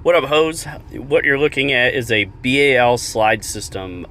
What up, hose? What you're looking at is a BAL slide system.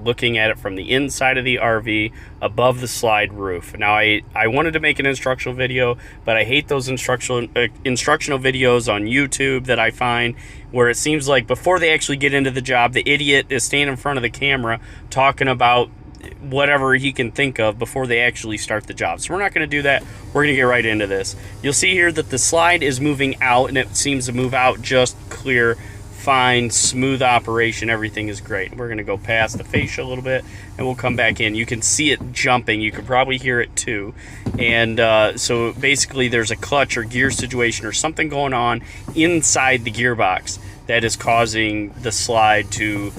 Looking at it from the inside of the RV above the slide roof. Now, I wanted to make an instructional video, but I hate those instructional videos on YouTube that I find where it seems like before they actually get into the job, the idiot is standing in front of the camera talking about whatever he can think of before they actually start the job. So we're not going to do that. We're going to get right into this. You'll see here that the slide is moving out, and it seems to move out just clear, fine, smooth operation. Everything is great. We're going to go past the fascia a little bit, and we'll come back in. You can see it jumping. You can probably hear it too. And so basically there's a clutch or gear situation or something going on inside the gearbox that is causing the slide to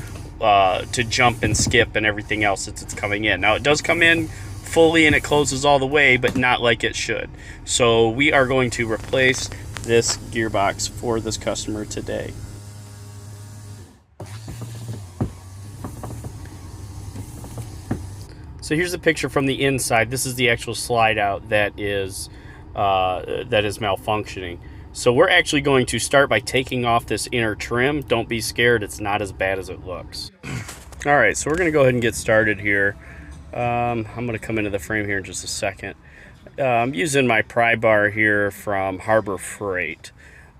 jump and skip and everything else as it's coming in. Now, it does come in fully and it closes all the way, but not like it should. So we are going to replace this gearbox for this customer today. So here's a picture from the inside. This is the actual slide out that is malfunctioning. So we're actually going to start by taking off this inner trim. Don't be scared, it's not as bad as it looks. All right, so we're gonna go ahead and get started here. I'm gonna come into the frame here in just a second. I'm using my pry bar here from Harbor Freight.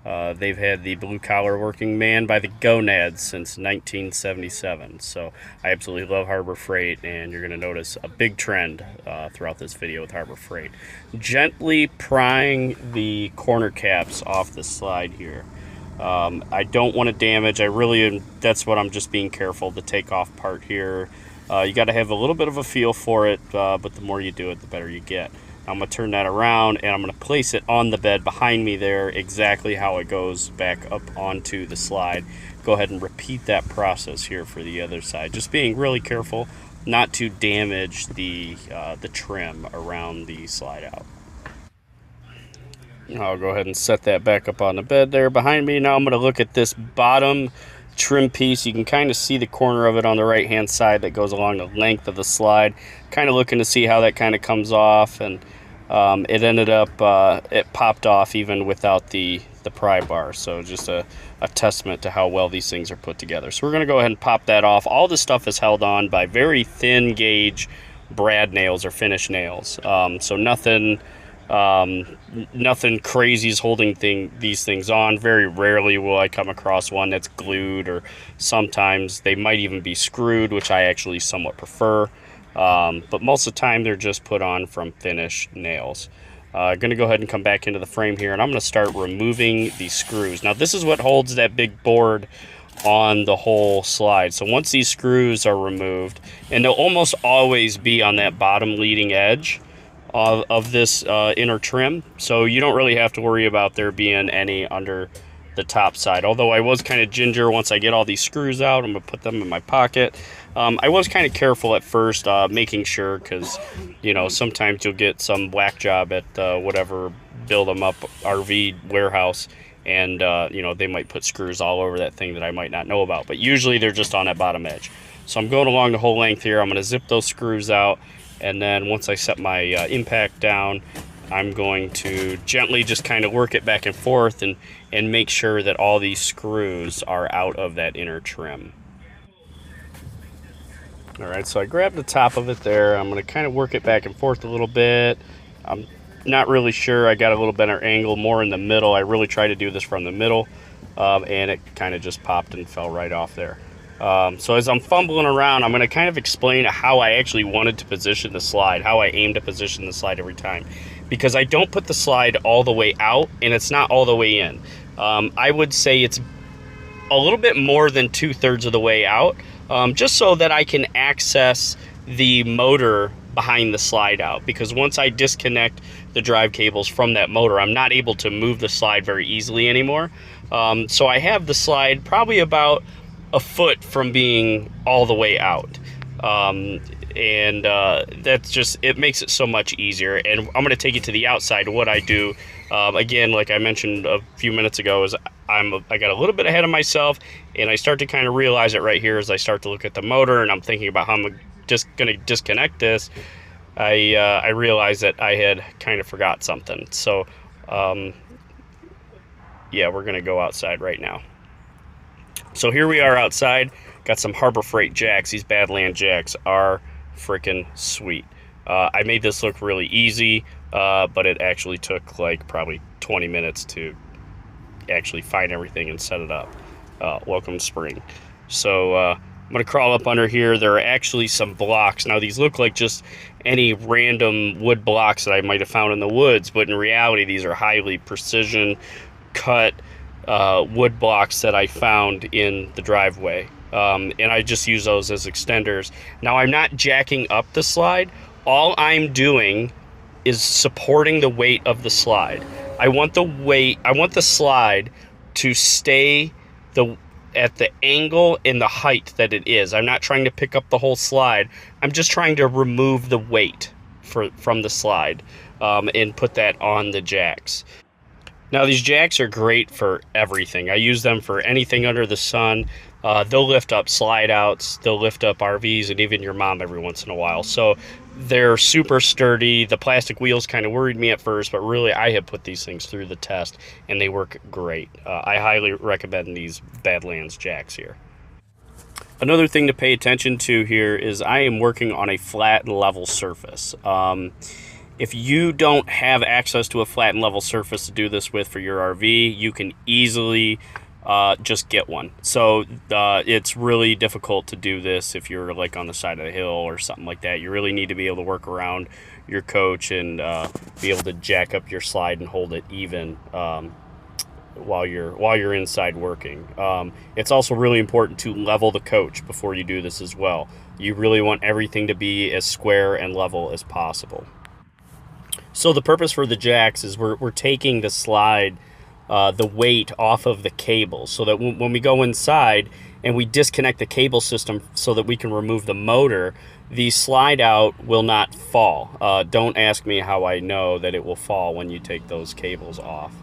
They've had the blue collar working man by the gonads since 1977. So I absolutely love Harbor Freight, and you're going to notice a big trend throughout this video with Harbor Freight. Gently prying the corner caps off the slide here. I don't want to damage. That's what I'm just being careful to take off part here. You got to have a little bit of a feel for it, but the more you do it, the better you get. I'm going to turn that around, and I'm going to place it on the bed behind me there, exactly how it goes back up onto the slide. Go ahead and repeat that process here for the other side. Just being really careful not to damage the trim around the slide out. I'll go ahead and set that back up on the bed there behind me. Now I'm going to look at this bottom trim piece. You can kind of see the corner of it on the right hand side that goes along the length of the slide. Kind of looking to see how that kind of comes off, and it ended up it popped off even without the pry bar. So just a testament to how well these things are put together. So we're going to go ahead and pop that off. All this stuff is held on by very thin gauge brad nails or finish nails. So nothing crazy is holding these things on. Very rarely will I come across one that's glued, or sometimes they might even be screwed, which I actually somewhat prefer. But most of the time they're just put on from finish nails. Going to go ahead and come back into the frame here, and I'm going to start removing these screws. Now, this is what holds that big board on the whole slide. So once these screws are removed, and they'll almost always be on that bottom leading edge of this inner trim, so you don't really have to worry about there being any under the top side. Although I was kind of ginger once I get all these screws out. I'm going to put them in my pocket. I was kind of careful at first, making sure, because sometimes you'll get some whack job at whatever build them up RV warehouse, and they might put screws all over that thing that I might not know about, but usually they're just on that bottom edge. So I'm going along the whole length here. I'm going to zip those screws out, and then once I set my impact down, I'm going to gently just kind of work it back and forth and make sure that all these screws are out of that inner trim. All right, so I grabbed the top of it there. I'm going to kind of work it back and forth a little bit. I'm not really sure. I got a little better angle, more in the middle. I really try to do this from the middle, and it kind of just popped and fell right off there. So as I'm fumbling around, I'm going to kind of explain how I actually wanted to position the slide, how I aim to position the slide every time. Because I don't put the slide all the way out, and it's not all the way in. I would say it's a little bit more than 2/3 of the way out, just so that I can access the motor behind the slide out. Because once I disconnect the drive cables from that motor, I'm not able to move the slide very easily anymore. So I have the slide probably about a foot from being all the way out. And that's just, it makes it so much easier. And I'm going to take it to the outside. What I do, again, like I mentioned a few minutes ago, is I got a little bit ahead of myself, and I start to kind of realize it right here as I start to look at the motor, and I'm thinking about how I'm just going to disconnect this. I realized that I had kind of forgot something. So yeah, we're gonna go outside right now. So here we are outside. Got some Harbor Freight jacks. These Badland jacks are freaking sweet. I made this look really easy, but it actually took like probably 20 minutes to actually find everything and set it up. Welcome spring. So I'm gonna crawl up under here. There are actually some blocks. Now these look like just any random wood blocks that I might have found in the woods, but in reality these are highly precision cut wood blocks that I found in the driveway. And I just use those as extenders. Now I'm not jacking up the slide. All I'm doing is supporting the weight of the slide. I want the slide to stay at the angle and the height that it is. I'm not trying to pick up the whole slide. I'm just trying to remove the weight from the slide and put that on the jacks. Now these jacks are great for everything. I use them for anything under the sun. They'll lift up slide outs, they'll lift up RVs, and even your mom every once in a while. So they're super sturdy. The plastic wheels kind of worried me at first, but really I have put these things through the test and they work great. I highly recommend these Badlands jacks here. Another thing to pay attention to here is I am working on a flat and level surface. If you don't have access to a flat and level surface to do this with for your RV, you can easily just get one. So it's really difficult to do this if you're like on the side of the hill or something like that. You really need to be able to work around your coach and be able to jack up your slide and hold it even while you're inside working. It's also really important to level the coach before you do this as well. You really want everything to be as square and level as possible. So the purpose for the jacks is we're taking the slide, the weight off of the cable, so that when we go inside and we disconnect the cable system so that we can remove the motor, the slide out will not fall. Don't ask me how I know that it will fall when you take those cables off.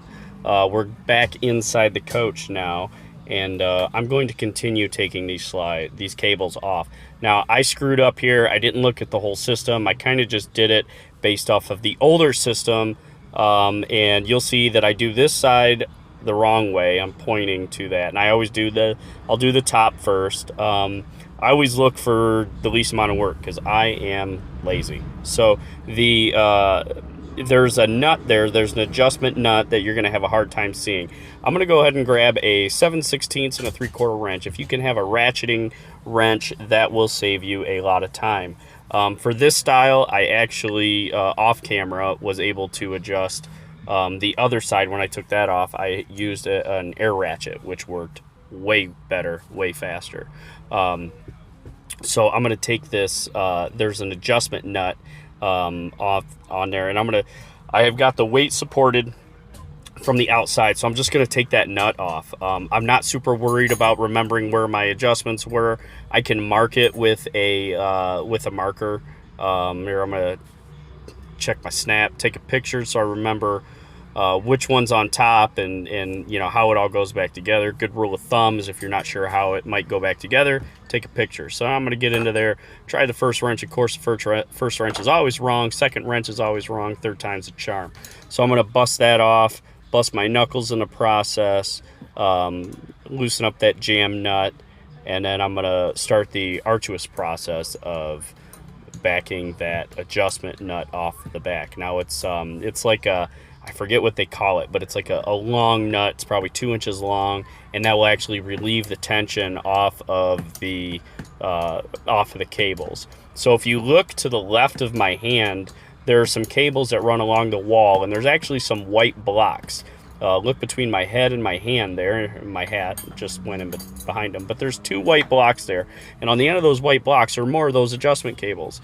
We're back inside the coach now, and I'm going to continue taking these cables off. Now I screwed up here. I didn't look at the whole system. I kind of just did it based off of the older system, and you'll see that I do this side the wrong way. I'm pointing to that, and I always I'll do the top first. I always look for the least amount of work because I am lazy. So there's a nut there's an adjustment nut that you're going to have a hard time seeing. I'm going to go ahead and grab a 7/16 and a 3/4 wrench. If you can have a ratcheting wrench, that will save you a lot of time. For this style, I actually off camera was able to adjust the other side. When I took that off, I used an air ratchet, which worked way better, way faster. So I'm going to take this, there's an adjustment nut off on there, and I have got the weight supported from the outside, so I'm just going to take that nut off. I'm not super worried about remembering where my adjustments were. I can mark it with a marker. Here, I'm going to check my snap, take a picture so I remember which one's on top and you know how it all goes back together. Good rule of thumb is if you're not sure how it might go back together, take a picture. So I'm going to get into there, try the first wrench. Of course, the first wrench is always wrong, second wrench is always wrong, third time's a charm. So I'm going to bust that off, bust my knuckles in the process, loosen up that jam nut, and then I'm going to start the arduous process of backing that adjustment nut off the back. Now it's like I forget what they call it, but it's like a long nut. It's probably 2 inches long, and that will actually relieve the tension off of the cables. So if you look to the left of my hand, there are some cables that run along the wall, and there's actually some white blocks. Look between my head and my hand there. My hat just went in behind them, but there's 2 white blocks there, and on the end of those white blocks are more of those adjustment cables.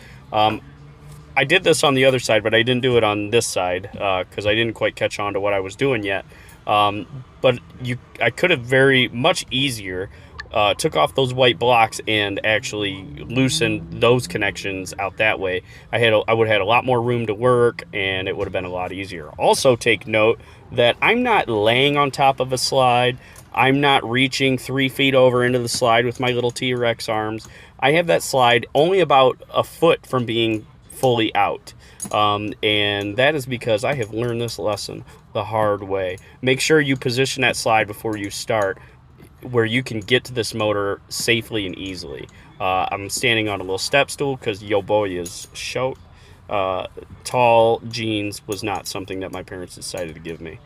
I did this on the other side, but I didn't do it on this side because I didn't quite catch on to what I was doing yet. But I could have very much easier took off those white blocks and actually loosened those connections out that way. I would have had a lot more room to work, and it would have been a lot easier. Also, take note that I'm not laying on top of a slide. I'm not reaching 3 feet over into the slide with my little T-Rex arms. I have that slide only about a foot from being fully out. And that is because I have learned this lesson the hard way. Make sure you position that slide before you start where you can get to this motor safely and easily. I'm standing on a little step stool because yo boy is short. Tall jeans was not something that my parents decided to give me.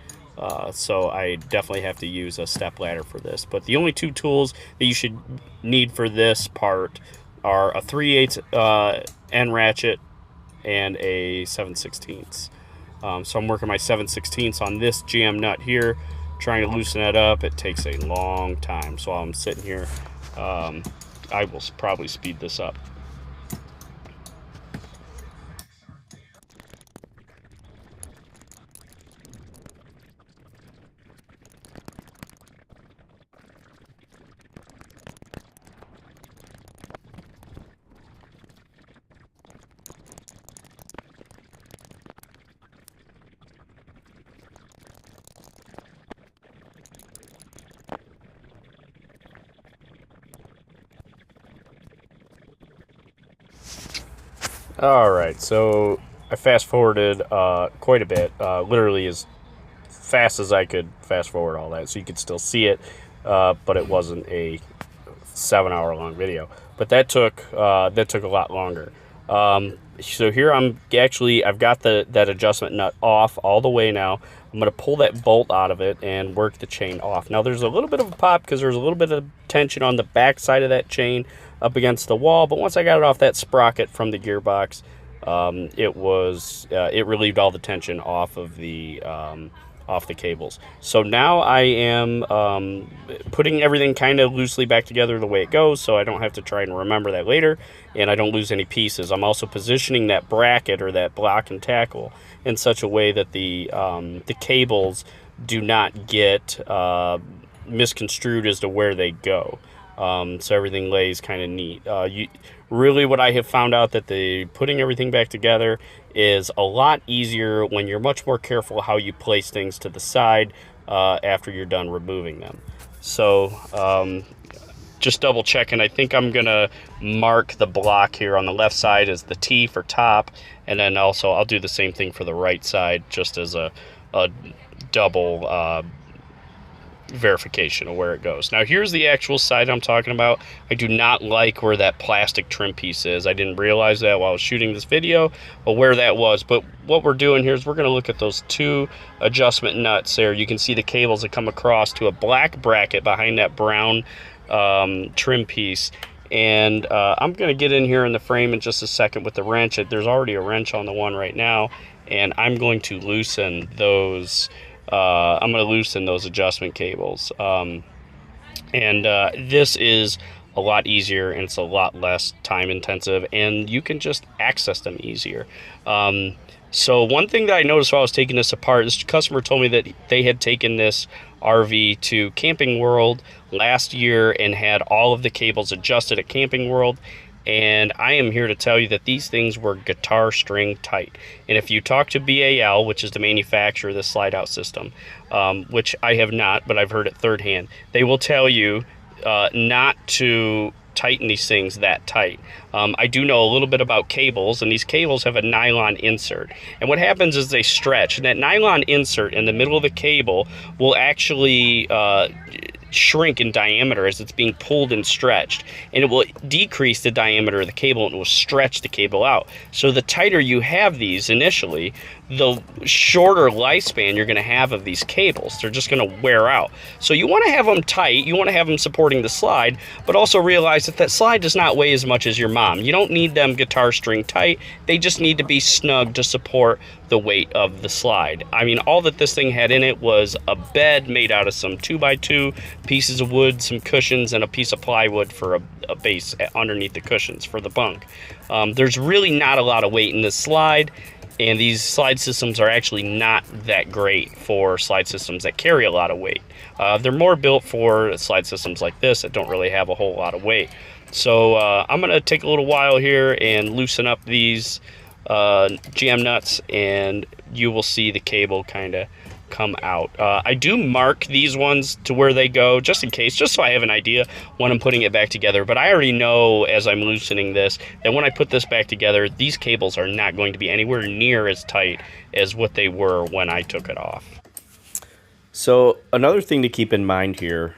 So I definitely have to use a step ladder for this. But the only two tools that you should need for this part are a 3/8 end ratchet and a 7/16. So I'm working my 7/16 on this jam nut here, trying to loosen that up. It takes a long time. So while I'm sitting here, I will probably speed this up. All right, so I fast forwarded quite a bit, literally as fast as I could fast forward all that, so you could still see it, but it wasn't a 7 hour long video. But that took a lot longer. So here I've got that adjustment nut off all the way now. I'm going to pull that bolt out of it and work the chain off. Now there's a little bit of a pop because there's a little bit of tension on the back side of that chain up against the wall, but once I got it off that sprocket from the gearbox, it relieved all the tension off the cables. So now I am putting everything kind of loosely back together the way it goes, so I don't have to try and remember that later, and I don't lose any pieces. I'm also positioning that bracket or that block and tackle in such a way that the cables do not get misconstrued as to where they go. So everything lays kind of neat. Really what I have found out that putting everything back together is a lot easier when you're much more careful how you place things to the side after you're done removing them. So just double checking. I think I'm gonna mark the block here on the left side as the T for top, and then also I'll do the same thing for the right side just as a double verification of where it goes. Now here's the actual side I'm talking about. I do not like where that plastic trim piece is. I didn't realize that while I was shooting this video, but where that was. But what we're doing here is we're going to look at those two adjustment nuts there. You can see the cables that come across to a black bracket behind that brown trim piece. And I'm going to get in here in the frame in just a second with the wrench. There's already a wrench on the one right now, and I'm going to loosen those adjustment cables. This is a lot easier, and it's a lot less time intensive, and you can just access them easier. So one thing that I noticed while I was taking this apart, this customer told me that they had taken this RV to Camping World last year and had all of the cables adjusted at Camping World. And I am here to tell you that these things were guitar string tight. And if you talk to BAL, which is the manufacturer of this slide out system, which I have not, but I've heard it third hand, they will tell you not to tighten these things that tight. I do know a little bit about cables, and these cables have a nylon insert. And what happens is they stretch, and that nylon insert in the middle of the cable will actually shrink in diameter as it's being pulled and stretched, and it will decrease the diameter of the cable, and it will stretch the cable out. So the tighter you have these initially, the shorter lifespan you're going to have of these cables. They're just going to wear out. So you want to have them tight, you want to have them supporting the slide, but also realize that that slide does not weigh as much as your mom. You don't need them guitar string tight. They just need to be snug to support the weight of the slide. I mean, all that this thing had in it was a bed made out of some 2x2 pieces of wood, some cushions, and a piece of plywood for a base underneath the cushions for the bunk. There's really not a lot of weight in this slide, and these slide systems are actually not that great for slide systems that carry a lot of weight. They're more built for slide systems like this that don't really have a whole lot of weight. So I'm going to take a little while here and loosen up these jam nuts, and you will see the cable kind of come out. I do mark these ones to where they go, just in case, just so I have an idea when I'm putting it back together. But I already know as I'm loosening this that when I put this back together, these cables are not going to be anywhere near as tight as what they were when I took it off. So another thing to keep in mind here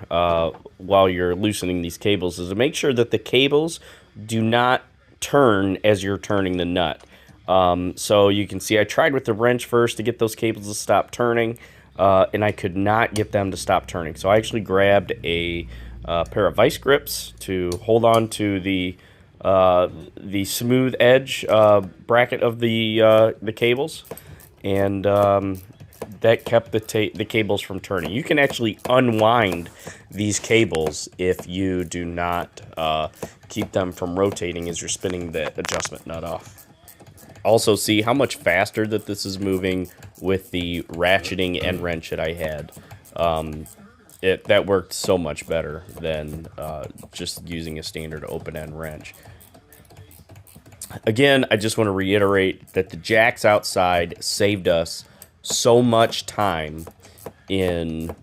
while you're loosening these cables is to make sure that the cables do not turn as you're turning the nut. So you can see I tried with the wrench first to get those cables to stop turning, and I could not get them to stop turning. So I actually grabbed a pair of vice grips to hold on to the smooth edge bracket of the cables, and that kept the cables from turning. You can actually unwind these cables if you do not keep them from rotating as you're spinning the adjustment nut off. Also see how much faster that this is moving with the ratcheting end wrench that I had. That worked so much better than just using a standard open end wrench. Again, I just want to reiterate that the jacks outside saved us so much time in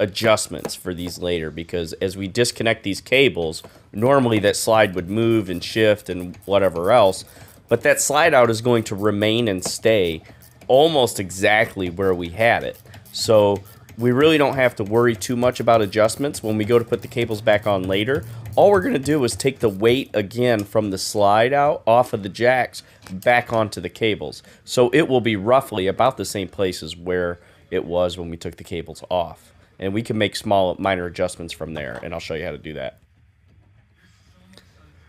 adjustments for these later, because as we disconnect these cables, normally that slide would move and shift and whatever else, but that slide out is going to remain and stay almost exactly where we had it. So we really don't have to worry too much about adjustments when we go to put the cables back on later. All we're going to do is take the weight again from the slide out off of the jacks back onto the cables. So it will be roughly about the same place as where it was when we took the cables off. And we can make small minor adjustments from there, and I'll show you how to do that.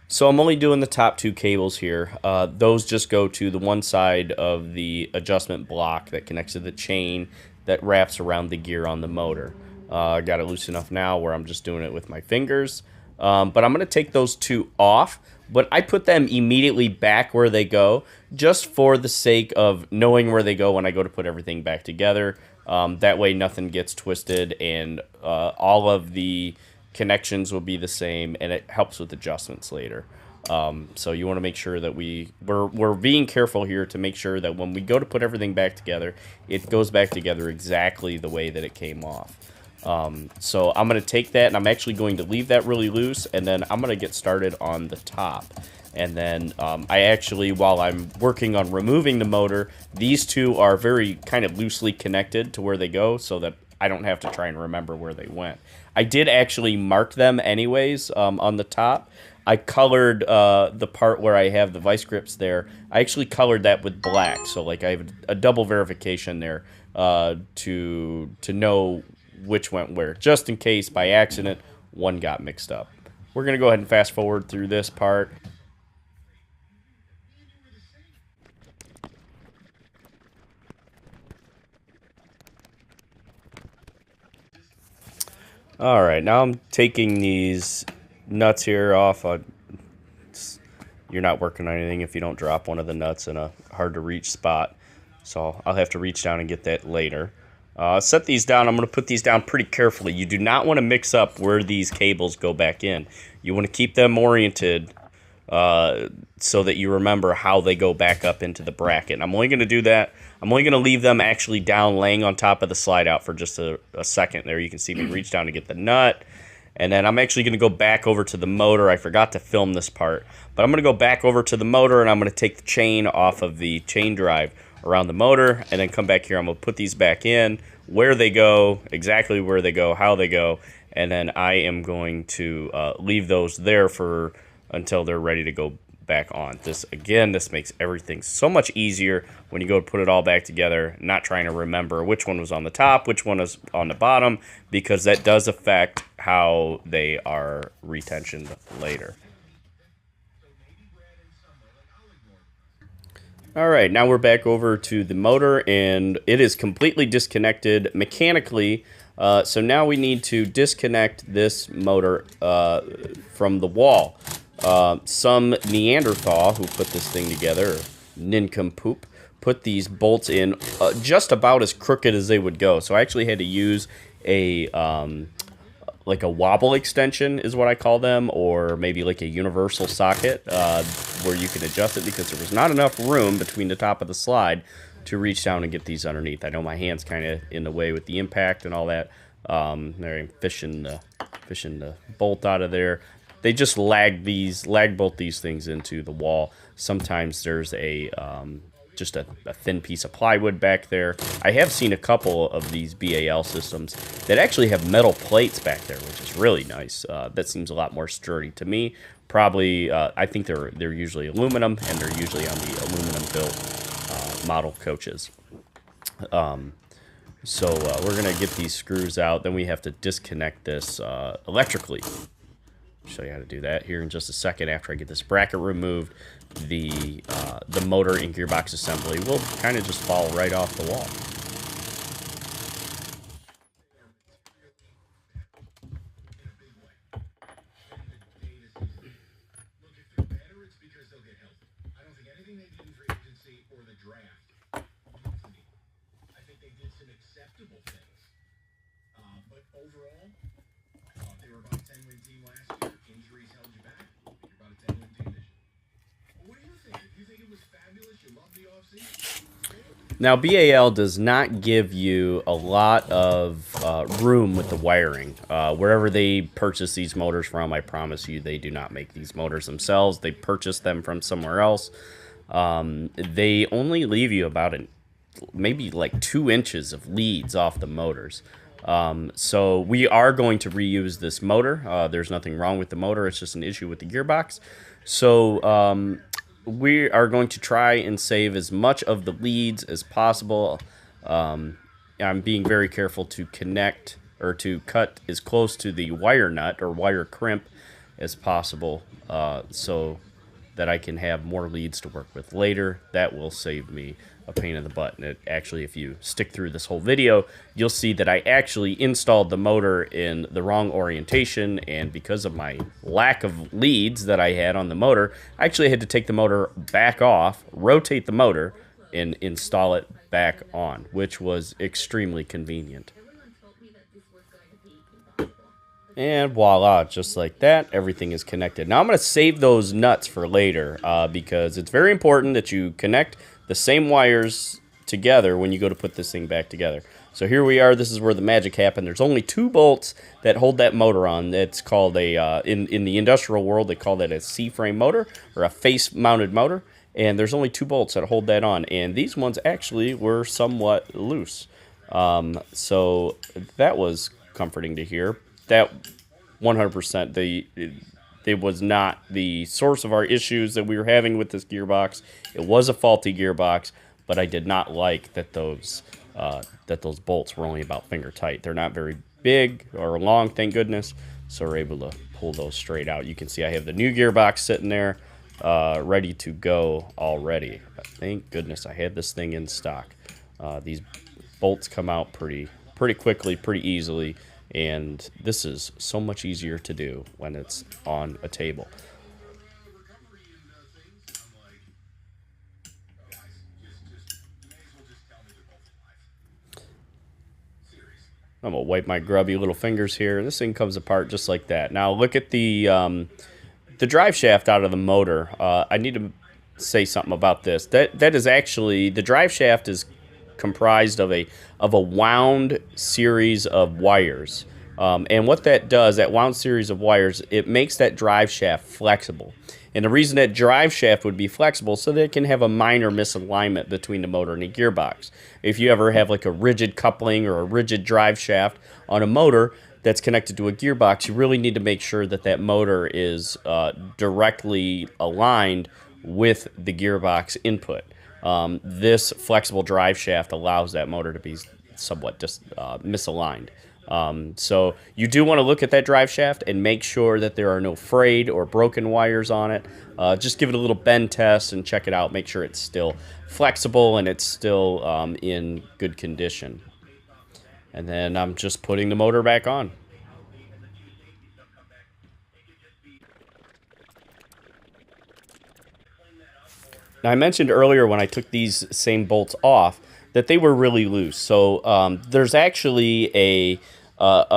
So I'm only doing the top two cables here. Those just go to the one side of the adjustment block that connects to the chain that wraps around the gear on the motor. I got it loose enough now where I'm just doing it with my fingers. But I'm going to take those two off, but I put them immediately back where they go just for the sake of knowing where they go when I go to put everything back together. That way nothing gets twisted, and all of the connections will be the same, and it helps with adjustments later. So you want to make sure that we're being careful here to make sure that when we go to put everything back together, it goes back together exactly the way that it came off. So I'm going to take that, and I'm actually going to leave that really loose, and then I'm going to get started on the top. And then I actually, while I'm working on removing the motor, these two are very kind of loosely connected to where they go so that I don't have to try and remember where they went. I did actually mark them anyways on the top. I colored the part where I have the vice grips there. I actually colored that with black, so like I have a double verification there to know which went where, just in case by accident one got mixed up. We're going to go ahead and fast forward through this part. Alright, now I'm taking these nuts here off. You're not working on anything if you don't drop one of the nuts in a hard to reach spot, so I'll have to reach down and get that later. Set these down. I'm going to put these down pretty carefully. You do not want to mix up where these cables go back in. You want to keep them oriented so that you remember how they go back up into the bracket. And I'm only going to do that. I'm only going to leave them actually down laying on top of the slide out for just a second. There you can see me reach down to get the nut. And then I'm actually going to go back over to the motor. I forgot to film this part. But I'm going to go back over to the motor, and I'm going to take the chain off of the chain drive around the motor, and then come back here. I'm going to put these back in, where they go, exactly where they go, how they go, and then I am going to leave those there until they're ready to go back on. This makes everything so much easier when you go to put it all back together, not trying to remember which one was on the top, which one is on the bottom, because that does affect how they are retentioned later. Alright, now we're back over to the motor, and it is completely disconnected mechanically. So now we need to disconnect this motor from the wall. Some Neanderthal who put this thing together, nincompoop, put these bolts in just about as crooked as they would go. So I actually had to use a like a wobble extension is what I call them, or maybe like a universal socket where you can adjust it, because there was not enough room between the top of the slide to reach down and get these underneath. I know my hand's kind of in the way with the impact and all that. There I'm fishing the bolt out of there. They just lag both these things into the wall. Sometimes there's just a thin piece of plywood back there. I have seen a couple of these BAL systems that actually have metal plates back there, which is really nice. That seems a lot more sturdy to me. Probably, I think they're usually aluminum, and they're usually on the aluminum-built model coaches. So we're going to get these screws out. Then we have to disconnect this electrically. I'll show you how to do that here in just a second. After I get this bracket removed, the motor and gearbox assembly will kind of just fall right off the wall. Now, BAL does not give you a lot of room with the wiring. Wherever they purchase these motors from, I promise you they do not make these motors themselves. They purchase them from somewhere else. They only leave you about maybe like 2 inches of leads off the motors. So we are going to reuse this motor. There's nothing wrong with the motor. It's just an issue with the gearbox. So we are going to try and save as much of the leads as possible. I'm being very careful to connect or to cut as close to the wire nut or wire crimp as possible so that I can have more leads to work with later. That will save me a pain in the butt. And actually, if you stick through this whole video, you'll see that I actually installed the motor in the wrong orientation, and because of my lack of leads that I had on the motor, I actually had to take the motor back off, rotate the motor, and install it back on, which was extremely convenient. And voila, just like that, everything is connected. Now I'm going to save those nuts for later because it's very important that you connect the same wires together when you go to put this thing back together. So here we are. This is where the magic happened. There's only 2 bolts that hold that motor on. It's called in the industrial world, they call that a C-frame motor or a face-mounted motor. And there's only 2 bolts that hold that on. And these ones actually were somewhat loose. So that was comforting to hear. That 100%, it was not the source of our issues that we were having with this gearbox. It was a faulty gearbox, but I did not like that those bolts were only about finger tight. They're not very big or long, thank goodness, so we're able to pull those straight out. You can see I have the new gearbox sitting there, ready to go already. Thank goodness I had this thing in stock. These bolts come out pretty quickly, pretty easily. And this is so much easier to do when it's on a table. I'm going to wipe my grubby little fingers here. This thing comes apart just like that. Now look at the drive shaft out of the motor. I need to say something about this. That is actually, the drive shaft is comprised of a wound series of wires. And what that does, that wound series of wires, it makes that drive shaft flexible. And the reason that drive shaft would be flexible so that it can have a minor misalignment between the motor and the gearbox. If you ever have like a rigid coupling or a rigid drive shaft on a motor that's connected to a gearbox, you really need to make sure that that motor is directly aligned with the gearbox input. This flexible drive shaft allows that motor to be somewhat misaligned. So you do want to look at that drive shaft and make sure that there are no frayed or broken wires on it. Just give it a little bend test and check it out. Make sure it's still flexible and it's still in good condition. And then I'm just putting the motor back on. Now, I mentioned earlier when I took these same bolts off that they were really loose. So there's actually a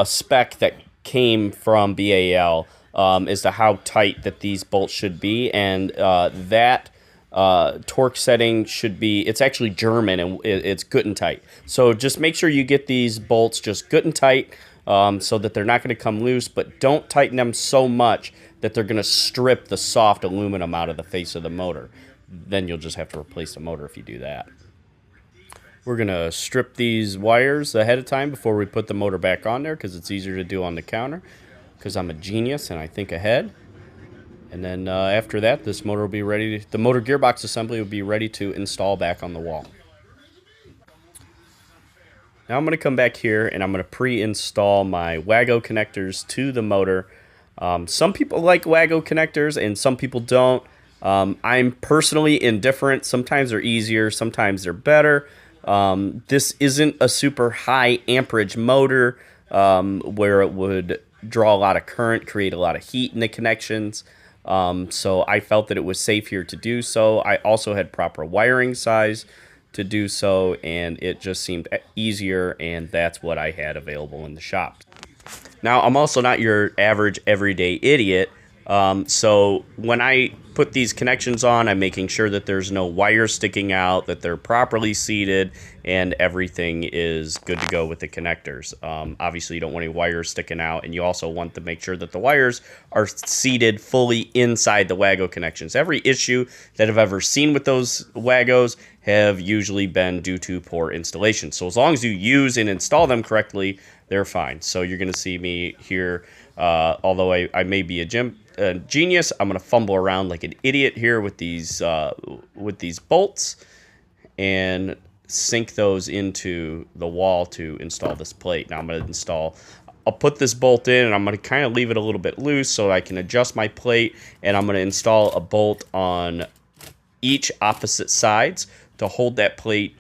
spec that came from BAL as to how tight that these bolts should be, and that torque setting should be, it's actually German and it's good and tight. So just make sure you get these bolts just good and tight, so that they're not going to come loose, but don't tighten them so much that they're going to strip the soft aluminum out of the face of the motor. Then you'll just have to replace the motor if you do that. We're going to strip these wires ahead of time before we put the motor back on there, because it's easier to do on the counter, because I'm a genius and I think ahead. And then after that, this motor will be ready. The motor gearbox assembly will be ready to install back on the wall. Now I'm going to come back here and I'm going to pre-install my WAGO connectors to the motor. Some people like WAGO connectors and some people don't. I'm personally indifferent. Sometimes they're easier, sometimes they're better. This isn't a super high amperage motor where it would draw a lot of current, create a lot of heat in the connections. So I felt that it was safe here to do so. I also had proper wiring size to do so, and it just seemed easier, and that's what I had available in the shop. Now, I'm also not your average everyday idiot, so when I put these connections on, I'm making sure that there's no wires sticking out, that they're properly seated, and everything is good to go with the connectors. Obviously, you don't want any wires sticking out, and you also want to make sure that the wires are seated fully inside the WAGO connections. Every issue that I've ever seen with those WAGOs have usually been due to poor installation. So as long as you use and install them correctly, they're fine. So you're going to see me here, although I may be a genius, I'm going to fumble around like an idiot here with these bolts and sink those into the wall to install this plate. Now I'm going to I'll put this bolt in and I'm going to kind of leave it a little bit loose so I can adjust my plate, and I'm going to install a bolt on each opposite sides to hold that plate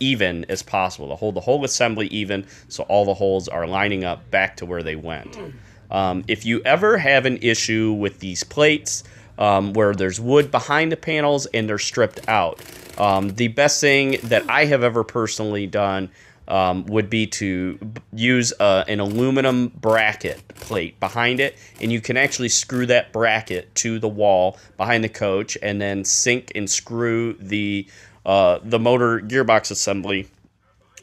even as possible, to hold the whole assembly even so all the holes are lining up back to where they went. If you ever have an issue with these plates where there's wood behind the panels and they're stripped out, the best thing that I have ever personally done would be to use an aluminum bracket plate behind it, and you can actually screw that bracket to the wall behind the coach and then sink and screw the motor gearbox assembly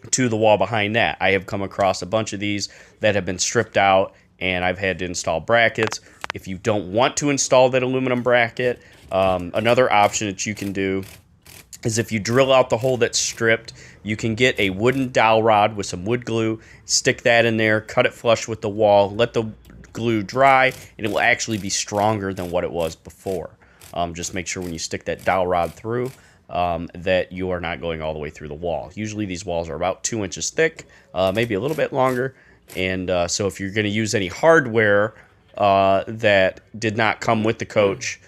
to the wall behind that. I have come across a bunch of these that have been stripped out, and I've had to install brackets. If you don't want to install that aluminum bracket, another option that you can do is if you drill out the hole that's stripped, you can get a wooden dowel rod with some wood glue, stick that in there, cut it flush with the wall, let the glue dry, and it will actually be stronger than what it was before. Just make sure when you stick that dowel rod through that you are not going all the way through the wall. Usually these walls are about 2 inches thick, maybe a little bit longer, and so if you're going to use any hardware that did not come with the coach,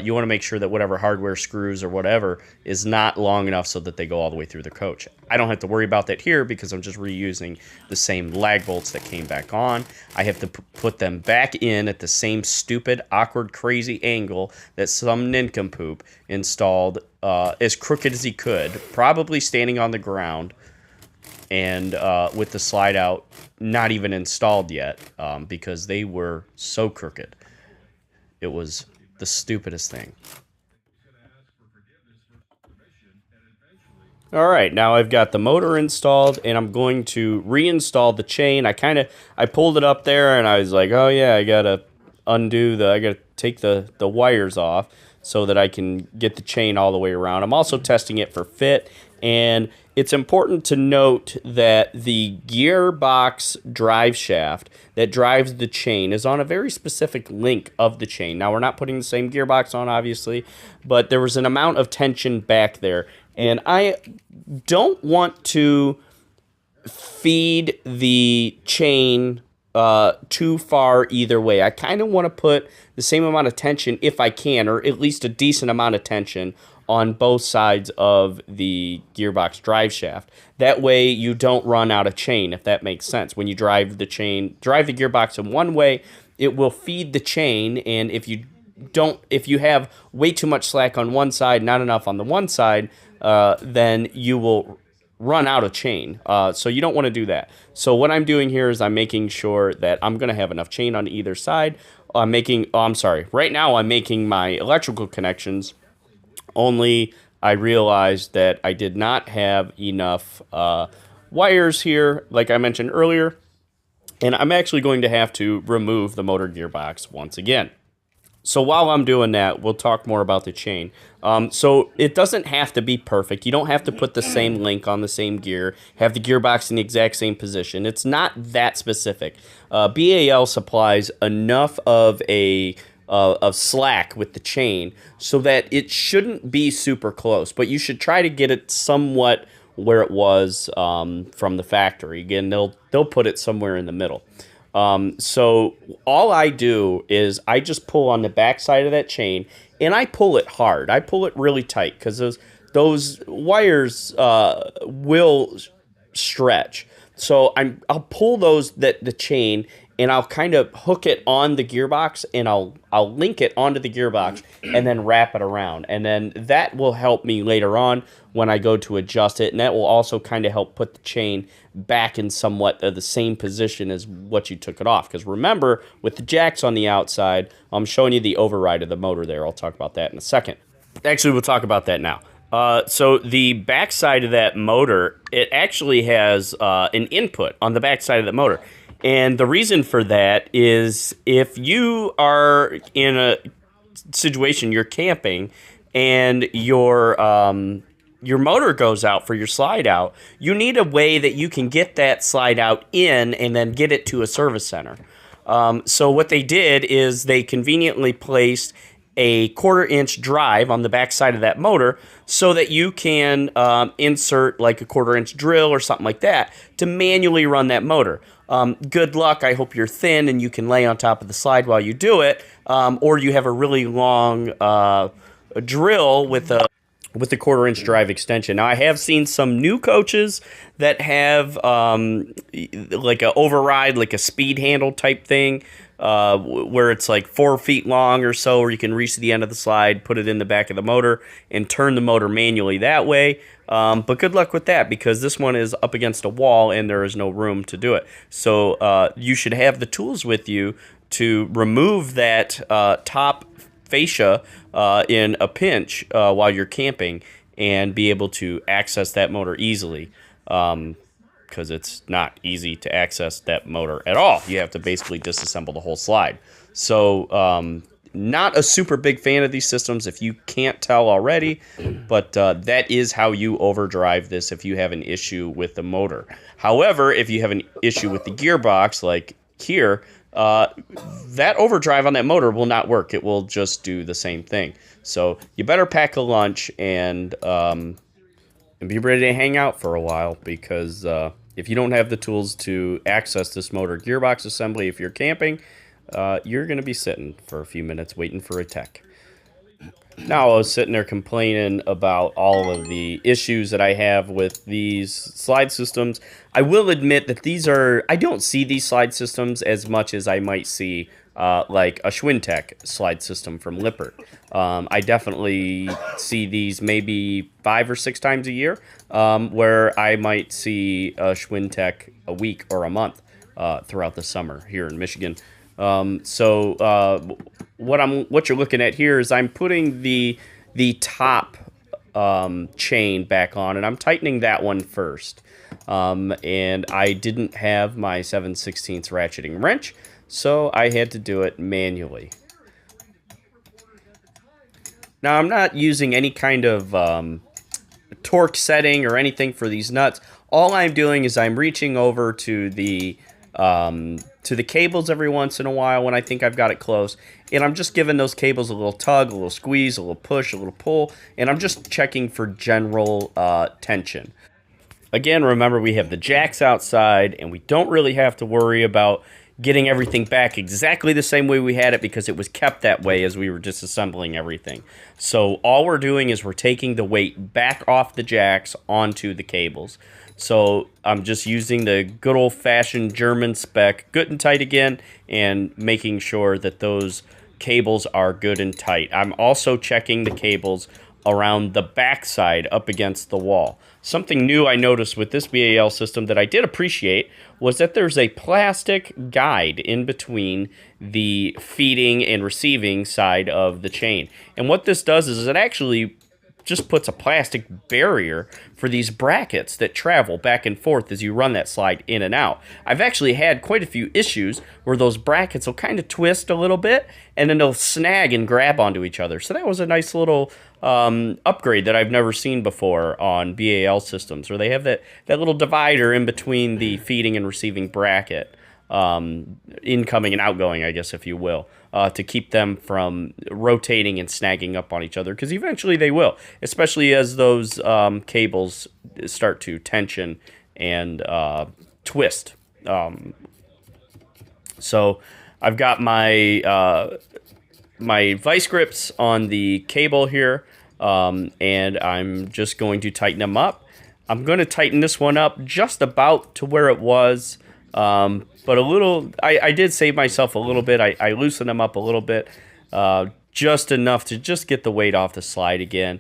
you want to make sure that whatever hardware screws or whatever is not long enough so that they go all the way through the coach. I don't have to worry about that here because I'm just reusing the same lag bolts that came back on. I have to put them back in at the same stupid, awkward, crazy angle that some nincompoop installed as crooked as he could, probably standing on the ground, and with the slide out not even installed yet because they were so crooked. It was the stupidest thing. All right, now I've got the motor installed, and I'm going to reinstall the chain. I pulled it up there, and I was like, oh yeah, I gotta take the wires off so that I can get the chain all the way around. I'm also testing it for fit, and it's important to note that the gearbox drive shaft that drives the chain is on a very specific link of the chain. Now, we're not putting the same gearbox on, obviously, but there was an amount of tension back there, and I don't want to feed the chain too far either way. I kind of want to put the same amount of tension if I can, or at least a decent amount of tension on both sides of the gearbox drive shaft. That way you don't run out of chain, if that makes sense. When you drive the gearbox in one way, it will feed the chain, and if you have way too much slack on one side, not enough on the one side, then you will run out of chain. So you don't want to do that. So what I'm doing here is I'm making sure that I'm going to have enough chain on either side. Right now I'm making my electrical connections only I realized that I did not have enough wires here, like I mentioned earlier, and I'm actually going to have to remove the motor gearbox once again. So while I'm doing that, we'll talk more about the chain. So it doesn't have to be perfect. You don't have to put the same link on the same gear, have the gearbox in the exact same position. It's not that specific. BAL supplies enough of slack with the chain so that it shouldn't be super close, but you should try to get it somewhat where it was from the factory. Again, they'll put it somewhere in the middle. So all I do is I just pull on the back side of that chain, and I pull it hard. I pull it really tight because those wires will stretch. So I'll pull the chain, and I'll kind of hook it on the gearbox, and I'll link it onto the gearbox and then wrap it around. And then that will help me later on when I go to adjust it, and that will also kind of help put the chain back in somewhat the same position as what you took it off. Because remember, with the jacks on the outside, I'm showing you the override of the motor there. I'll talk about that in a second. Actually, we'll talk about that now. So the backside of that motor, it actually has an input on the backside of the motor. And the reason for that is if you are in a situation, you're camping, and your motor goes out for your slide out, you need a way that you can get that slide out in and then get it to a service center. So what they did is they conveniently placed a 1/4-inch drive on the back side of that motor so that you can insert like a 1/4-inch drill or something like that to manually run that motor. Good luck. I hope you're thin and you can lay on top of the slide while you do it, or you have a really long drill with a 1/4-inch drive extension. Now, I have seen some new coaches that have like a override, like a speed handle type thing, where it's like 4 feet long or so, where you can reach the end of the slide, put it in the back of the motor, and turn the motor manually that way. But good luck with that, because this one is up against a wall and there is no room to do it. So you should have the tools with you to remove that top fascia in a pinch while you're camping and be able to access that motor easily, because it's not easy to access that motor at all. You have to basically disassemble the whole slide. So not a super big fan of these systems, if you can't tell already, but that is how you overdrive this if you have an issue with the motor. However, if you have an issue with the gearbox, like here, that overdrive on that motor will not work. It will just do the same thing. So you better pack a lunch and be ready to hang out for a while, because if you don't have the tools to access this motor gearbox assembly, if you're camping, you're going to be sitting for a few minutes waiting for a tech. Now, I was sitting there complaining about all of the issues that I have with these slide systems. I will admit that I don't see these slide systems as much as I might see like a Schwintek slide system from Lippert. I definitely see these maybe 5 or 6 times a year, where I might see a Schwintek a week or a month throughout the summer here in Michigan. What you're looking at here is I'm putting the top chain back on, and I'm tightening that one first. And I didn't have my 7/16 ratcheting wrench, so I had to do it manually. Now, I'm not using any kind of torque setting or anything for these nuts. All I'm doing is I'm reaching over to the cables every once in a while when I think I've got it close, and I'm just giving those cables a little tug, a little squeeze, a little push, a little pull, and I'm just checking for general tension. Again, remember, we have the jacks outside, and we don't really have to worry about getting everything back exactly the same way we had it, because it was kept that way as we were disassembling everything. So all we're doing is we're taking the weight back off the jacks onto the cables. So I'm just using the good old-fashioned German spec, good and tight again, and making sure that those cables are good and tight. I'm also checking the cables around the backside up against the wall. Something new I noticed with this BAL system that I did appreciate was that there's a plastic guide in between the feeding and receiving side of the chain. And what this does is it actually just puts a plastic barrier for these brackets that travel back and forth as you run that slide in and out. I've actually had quite a few issues where those brackets will kind of twist a little bit and then they'll snag and grab onto each other. So that was a nice little upgrade that I've never seen before on BAL systems, where they have that little divider in between the feeding and receiving bracket, incoming and outgoing, I guess, if you will, to keep them from rotating and snagging up on each other, because eventually they will, especially as those cables start to tension and twist. So I've got my my vice grips on the cable here, and I'm just going to tighten them up. I'm going to tighten this one up just about to where it was, but a little, I did save myself a little bit. I loosened them up a little bit, just enough to just get the weight off the slide again.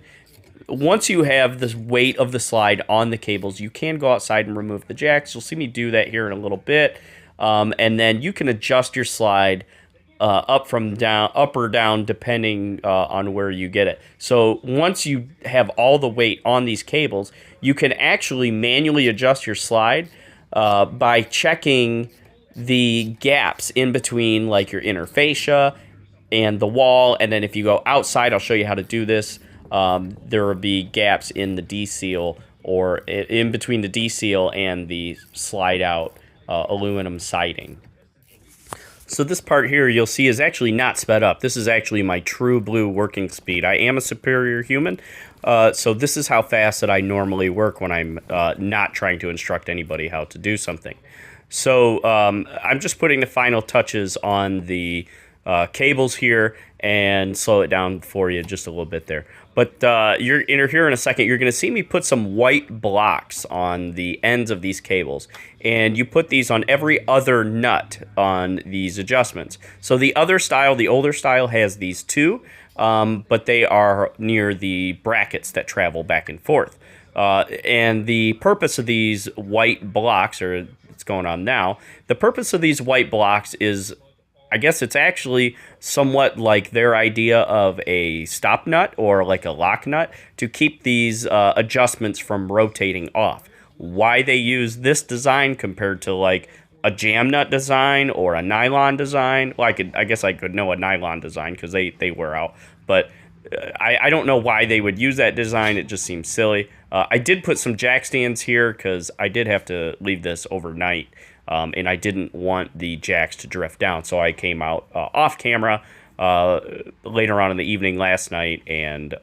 Once you have the weight of the slide on the cables, you can go outside and remove the jacks. You'll see me do that here in a little bit, and then you can adjust your slide up or down, depending on where you get it. So once you have all the weight on these cables, you can actually manually adjust your slide by checking the gaps in between, like your inner fascia and the wall. And then if you go outside, I'll show you how to do this. There will be gaps in the D-seal, or in between the D-seal and the slide out aluminum siding. So this part here you'll see is actually not sped up. This is actually my true blue working speed. I am a superior human, so this is how fast that I normally work when I'm not trying to instruct anybody how to do something. So I'm just putting the final touches on the cables here and slow it down for you just a little bit there. But you're here in a second, you're going to see me put some white blocks on the ends of these cables. And you put these on every other nut on these adjustments. So the other style, the older style, has these too, but they are near the brackets that travel back and forth. And the purpose of these white blocks, or it's going on now, the purpose of these white blocks is, I guess it's actually somewhat like their idea of a stop nut or like a lock nut to keep these adjustments from rotating off. Why they use this design compared to like a jam nut design or a nylon design? Well, I guess I could know a nylon design because they wear out, but I don't know why they would use that design. It just seems silly. I did put some jack stands here because I did have to leave this overnight. And I didn't want the jacks to drift down, so I came out off camera later on in the evening last night and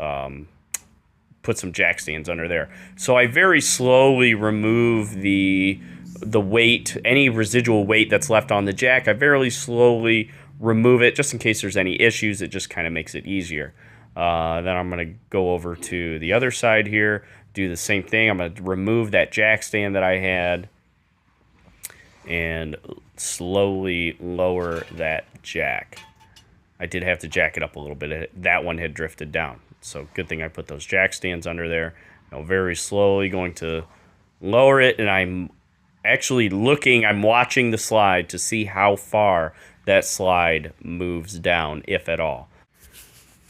put some jack stands under there. So I very slowly remove the weight, any residual weight that's left on the jack. I very slowly remove it just in case there's any issues. It just kind of makes it easier. Then I'm going to go over to the other side here, do the same thing. I'm going to remove that jack stand that I had and slowly lower that jack. I did have to jack it up a little bit. That one had drifted down. So good thing I put those jack stands under there. Now very slowly going to lower it, and I'm actually I'm watching the slide to see how far that slide moves down, if at all.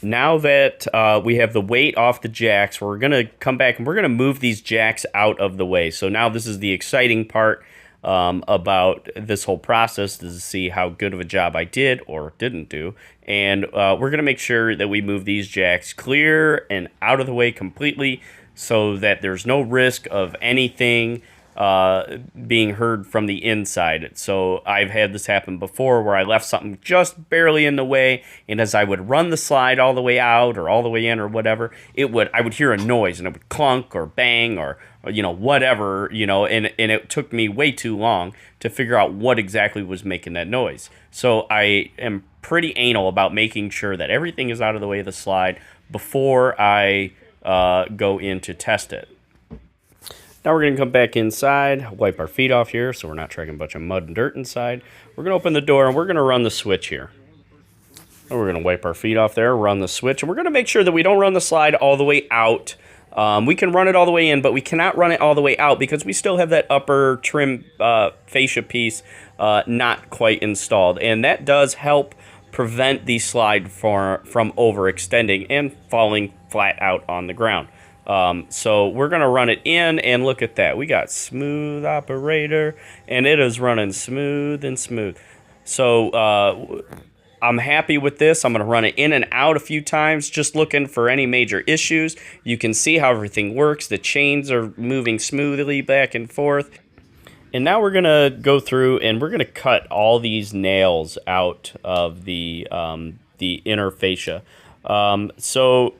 Now that we have the weight off the jacks, we're going to come back and we're going to move these jacks out of the way. So now this is the exciting part about this whole process, to see how good of a job I did or didn't do. And we're going to make sure that we move these jacks clear and out of the way completely so that there's no risk of anything being heard from the inside. So I've had this happen before where I left something just barely in the way, and as I would run the slide all the way out or all the way in or whatever, I would hear a noise and it would clunk or bang or whatever, and it took me way too long to figure out what exactly was making that noise. So I am pretty anal about making sure that everything is out of the way of the slide before I go in to test it. Now we're going to come back inside, wipe our feet off here so we're not tracking a bunch of mud and dirt inside. We're going to open the door and we're going to run the switch here. And we're going to wipe our feet off there, run the switch, and we're going to make sure that we don't run the slide all the way out. We can run it all the way in, but we cannot run it all the way out because we still have that upper trim fascia piece not quite installed. And that does help prevent the slide from overextending and falling flat out on the ground. So we're going to run it in, and look at that. We got smooth operator, and it is running smooth and smooth. So I'm happy with this. I'm going to run it in and out a few times, just looking for any major issues. You can see how everything works. The chains are moving smoothly back and forth. And now we're going to go through and we're going to cut all these nails out of the inner fascia. So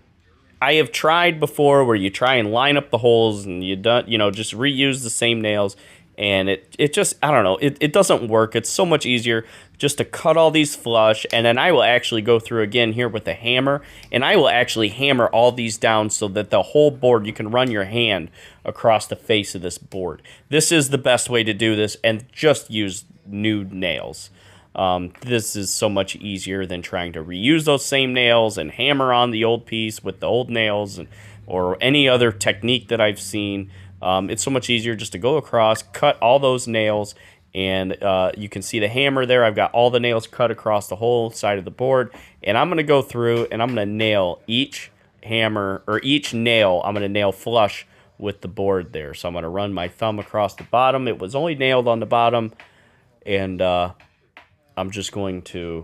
I have tried before where you try and line up the holes and you don't, just reuse the same nails, and it just, I don't know, it doesn't work. It's so much easier just to cut all these flush, and then I will actually go through again here with a hammer, and I will actually hammer all these down so that the whole board, you can run your hand across the face of this board. This is the best way to do this, and just use new nails. This is so much easier than trying to reuse those same nails and hammer on the old piece with the old nails, or any other technique that I've seen. It's so much easier just to go across, cut all those nails, and you can see the hammer there. I've got all the nails cut across the whole side of the board, and I'm going to go through and I'm going to nail each hammer, or each nail, I'm going to nail flush with the board there. So I'm going to run my thumb across the bottom. It was only nailed on the bottom, and I'm just going to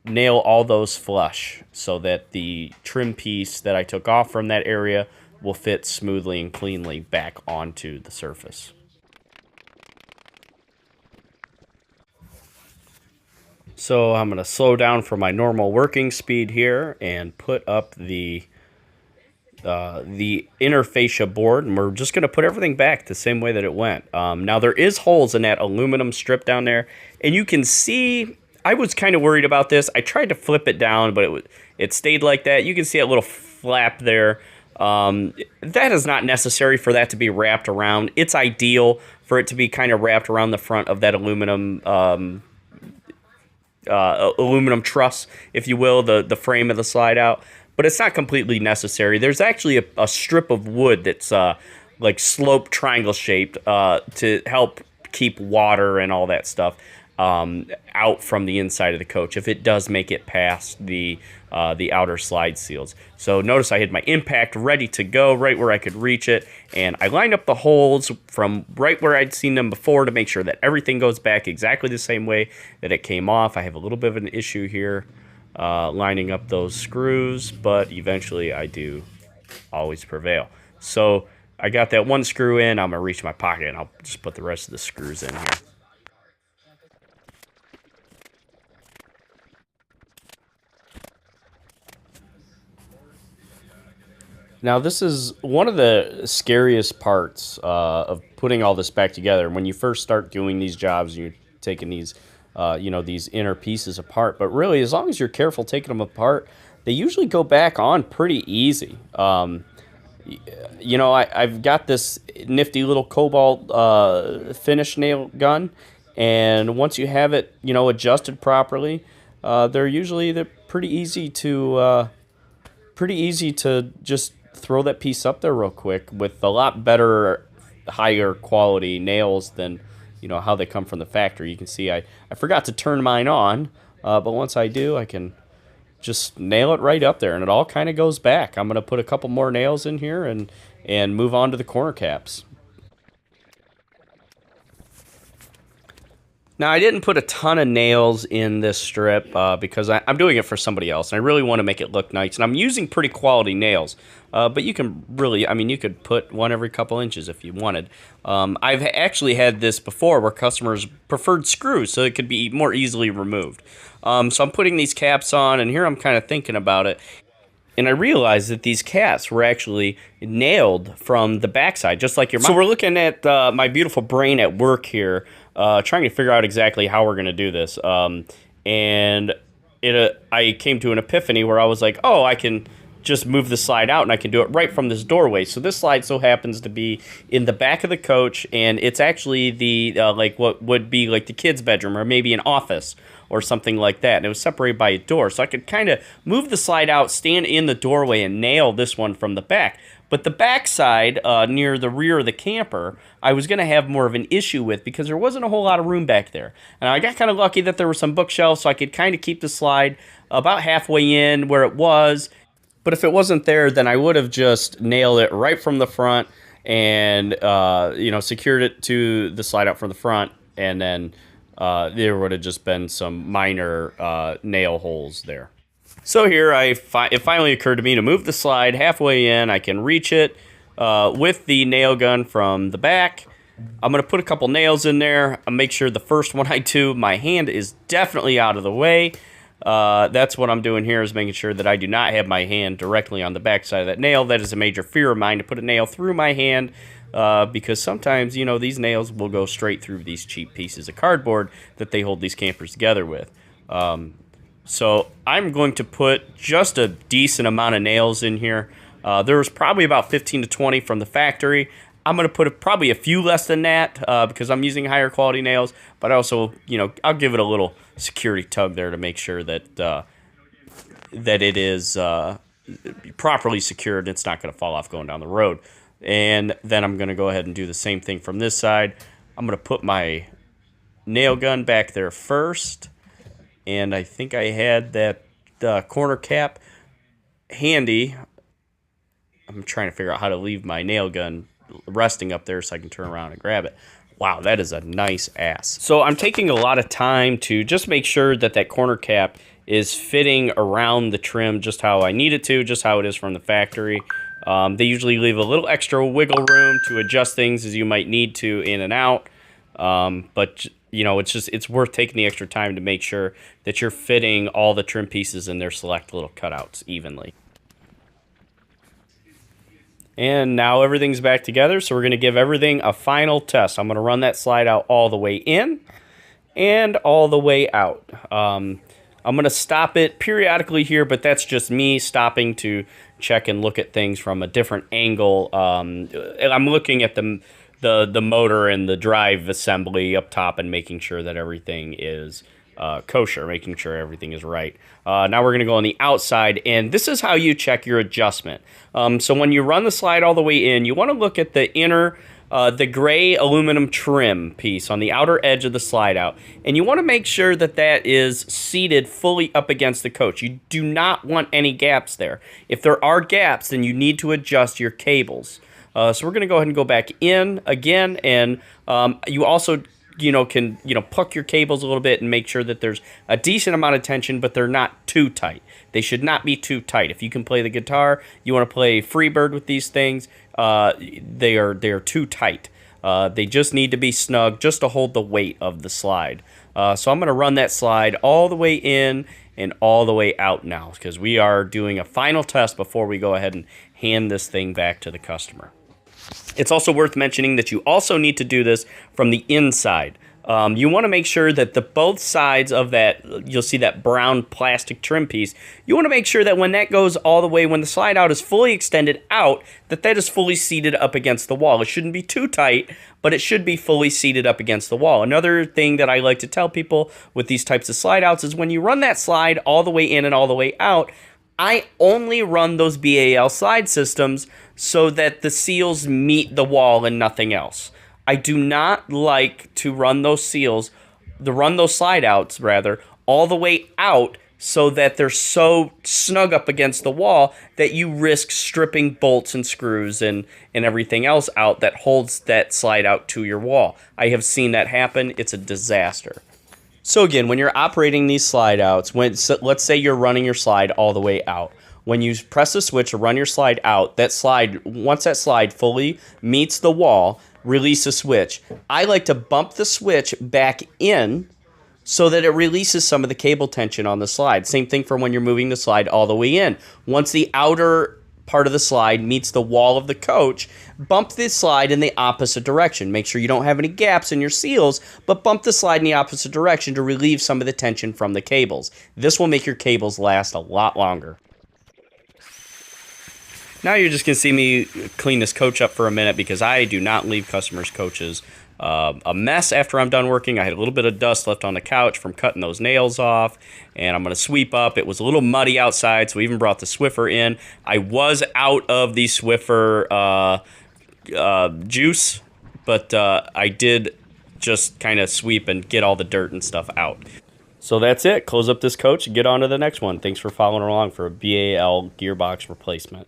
nail all those flush so that the trim piece that I took off from that area will fit smoothly and cleanly back onto the surface. So I'm going to slow down from my normal working speed here and put up the inner fascia board, and we're just going to put everything back the same way that it went. Now there is holes in that aluminum strip down there, and you can see, I was kind of worried about this. I tried to flip it down, but it stayed like that. You can see a little flap there. That is not necessary for that to be wrapped around. It's ideal for it to be kind of wrapped around the front of that aluminum truss, if you will, the frame of the slide out. But it's not completely necessary. There's actually a strip of wood that's like sloped triangle shaped to help keep water and all that stuff out from the inside of the coach if it does make it past the outer slide seals. So notice I had my impact ready to go right where I could reach it, and I lined up the holes from right where I'd seen them before to make sure that everything goes back exactly the same way that it came off. I have a little bit of an issue here lining up those screws, but eventually I do always prevail. So I got that one screw in. I'm going to reach my pocket and I'll just put the rest of the screws in here. Now, this is one of the scariest parts of putting all this back together. When you first start doing these jobs, you're taking these, these inner pieces apart. But really, as long as you're careful taking them apart, they usually go back on pretty easy. I've got this nifty little cobalt finish nail gun, and once you have it, adjusted properly, they're pretty easy to just throw that piece up there real quick with a lot better, higher quality nails than how they come from the factory. You can see I forgot to turn mine on, but once I do, I can just nail it right up there, and it all kind of goes back. I'm going to put a couple more nails in here and move on to the corner caps. Now, I didn't put a ton of nails in this strip because I'm doing it for somebody else, and I really want to make it look nice. And I'm using pretty quality nails, but you can really, you could put one every couple inches if you wanted. I've actually had this before where customers preferred screws, so it could be more easily removed. So I'm putting these caps on, and here I'm kind of thinking about it. And I realized that these caps were actually nailed from the backside, just like your mouth. So we're looking at my beautiful brain at work here, trying to figure out exactly how we're going to do this. And I came to an epiphany where I was like, oh, I can just move the slide out, and I can do it right from this doorway. So this slide so happens to be in the back of the coach, and it's actually the like what would be like the kids' bedroom or maybe an office or something like that. And it was separated by a door, so I could kind of move the slide out, stand in the doorway, and nail this one from the back. But the backside, near the rear of the camper, I was going to have more of an issue with because there wasn't a whole lot of room back there. And I got kind of lucky that there were some bookshelves, so I could kind of keep the slide about halfway in where it was. But if it wasn't there, then I would have just nailed it right from the front and secured it to the slide out from the front, and then there would have just been some minor nail holes there. So here, it finally occurred to me to move the slide halfway in. I can reach it with the nail gun from the back. I'm going to put a couple nails in there. I'll make sure the first one I do, my hand is definitely out of the way. That's what I'm doing here, is making sure that I do not have my hand directly on the back side of that nail. That is a major fear of mine, to put a nail through my hand, because sometimes, these nails will go straight through these cheap pieces of cardboard that they hold these campers together with. So I'm going to put just a decent amount of nails in here. There was probably about 15 to 20 from the factory. I'm going to put probably a few less than that because I'm using higher quality nails. But also, I'll give it a little security tug there to make sure that that it is properly secured. It's not going to fall off going down the road. And then I'm going to go ahead and do the same thing from this side. I'm going to put my nail gun back there first. And I think I had that corner cap handy. I'm trying to figure out how to leave my nail gun resting up there so I can turn around and grab it. Wow, that is a nice ass. So I'm taking a lot of time to just make sure that that corner cap is fitting around the trim just how I need it to, just how it is from the factory. They usually leave a little extra wiggle room to adjust things as you might need to in and out. But it's worth taking the extra time to make sure that you're fitting all the trim pieces in their select little cutouts evenly. And now everything's back together, so we're going to give everything a final test. I'm going to run that slide out all the way in and all the way out. I'm going to stop it periodically here, but that's just me stopping to check and look at things from a different angle. I'm looking at the motor and the drive assembly up top and making sure that everything is kosher, making sure everything is right. Now we're going to go on the outside, and this is how you check your adjustment. So when you run the slide all the way in, you want to look at the inner, the gray aluminum trim piece on the outer edge of the slide out, and you want to make sure that that is seated fully up against the coach. You do not want any gaps there. If there are gaps, then you need to adjust your cables. So we're going to go ahead and go back in again, and you also can puck your cables a little bit and make sure that there's a decent amount of tension, but they're not too tight. They should not be too tight. If you can play the guitar, you want to play Freebird with these things, they are too tight. They just need to be snug just to hold the weight of the slide. So I'm going to run that slide all the way in and all the way out now, because we are doing a final test before we go ahead and hand this thing back to the customer. It's also worth mentioning that you also need to do this from the inside. You want to make sure that both sides of that, you'll see that brown plastic trim piece, you want to make sure that when that goes all the way, when the slide out is fully extended out, that is fully seated up against the wall. It shouldn't be too tight, but it should be fully seated up against the wall. Another thing that I like to tell people with these types of slide outs is when you run that slide all the way in and all the way out, I only run those BAL slide systems so that the seals meet the wall and nothing else. I do not like to run those slide outs all the way out so that they're so snug up against the wall that you risk stripping bolts and screws and everything else out that holds that slide out to your wall. I have seen that happen. It's a disaster. So again, when you're operating these slide outs, let's say you're running your slide all the way out. When you press the switch to run your slide out, once that slide fully meets the wall, release the switch. I like to bump the switch back in so that it releases some of the cable tension on the slide. Same thing for when you're moving the slide all the way in. Once the outer part of the slide meets the wall of the coach, bump the slide in the opposite direction. Make sure you don't have any gaps in your seals, but bump the slide in the opposite direction to relieve some of the tension from the cables. This will make your cables last a lot longer. Now you're just going to see me clean this coach up for a minute because I do not leave customers' coaches a mess after I'm done working. I had a little bit of dust left on the couch from cutting those nails off, and I'm going to sweep up. It was a little muddy outside, so we even brought the Swiffer in. I was out of the Swiffer juice, but I did just kind of sweep and get all the dirt and stuff out. So that's it. Close up this coach and get on to the next one. Thanks for following along for a BAL gearbox replacement.